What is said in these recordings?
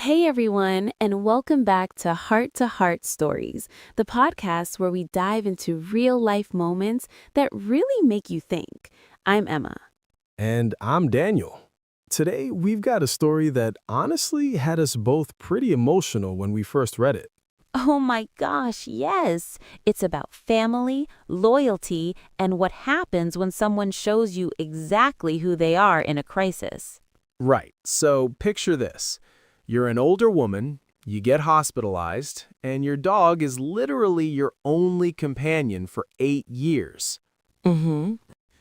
Hey everyone, and welcome back to Heart Stories, the podcast where we dive into real life moments that really make you think. I'm Emma. And I'm Daniel. Today, we've got a story that honestly had us both pretty emotional when we first read it. Oh my gosh, yes! It's about family, loyalty, and what happens when someone shows you exactly who they are in a crisis. Right, so picture this. You're an older woman, you get hospitalized, and your dog is literally your only companion for 8 years. Mm-hmm.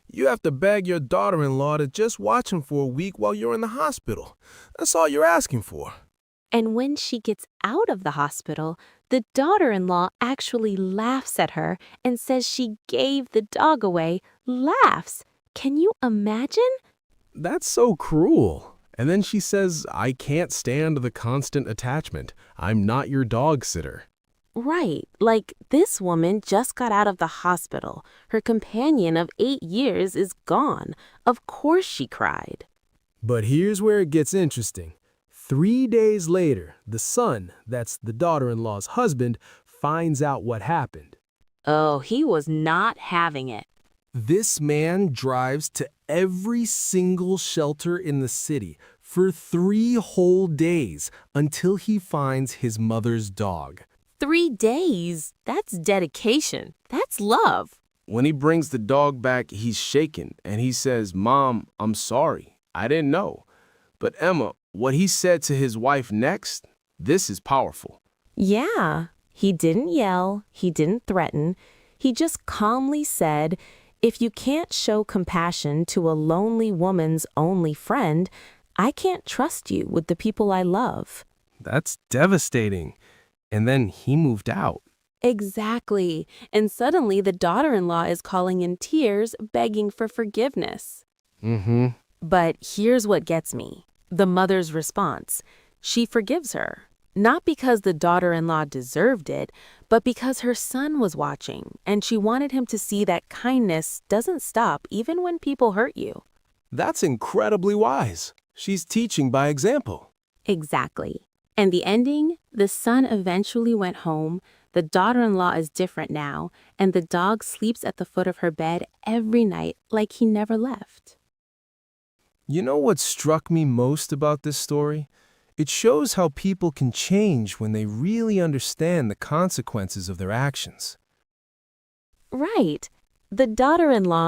You have to beg your daughter-in-law to just watch him for a week while you're in the hospital. That's all you're asking for. And when she gets out of the hospital, the daughter-in-law actually laughs at her and says she gave the dog away. Laughs! Can you imagine? That's so cruel. And then she says, I can't stand the constant attachment. I'm not your dog sitter. Right, like this woman just got out of the hospital. Her companion of 8 years is gone. Of course she cried. But here's where it gets interesting. 3 days later, the son, that's the daughter-in-law's husband, finds out what happened. Oh, he was not having it. This man drives to every single shelter in the city for 3 whole days until he finds his mother's dog. 3 days? That's dedication. That's love. When he brings the dog back, he's shaken, and he says, Mom, I'm sorry. I didn't know. But Emma, what he said to his wife next, this is powerful. Yeah, he didn't yell, he didn't threaten. He just calmly said, if you can't show compassion to a lonely woman's only friend, I can't trust you with the people I love. That's devastating. And then he moved out. Exactly. And suddenly the daughter-in-law is calling in tears, begging for forgiveness. Mm-hmm. But here's what gets me. The mother's response. She forgives her. Not because the daughter-in-law deserved it, but because her son was watching, and she wanted him to see that kindness doesn't stop even when people hurt you. That's incredibly wise. She's teaching by example. Exactly. And the ending? The son eventually went home, the daughter-in-law is different now, and the dog sleeps at the foot of her bed every night like he never left. You know what struck me most about this story? It shows how people can change when they really understand the consequences of their actions. Right. The daughter-in-law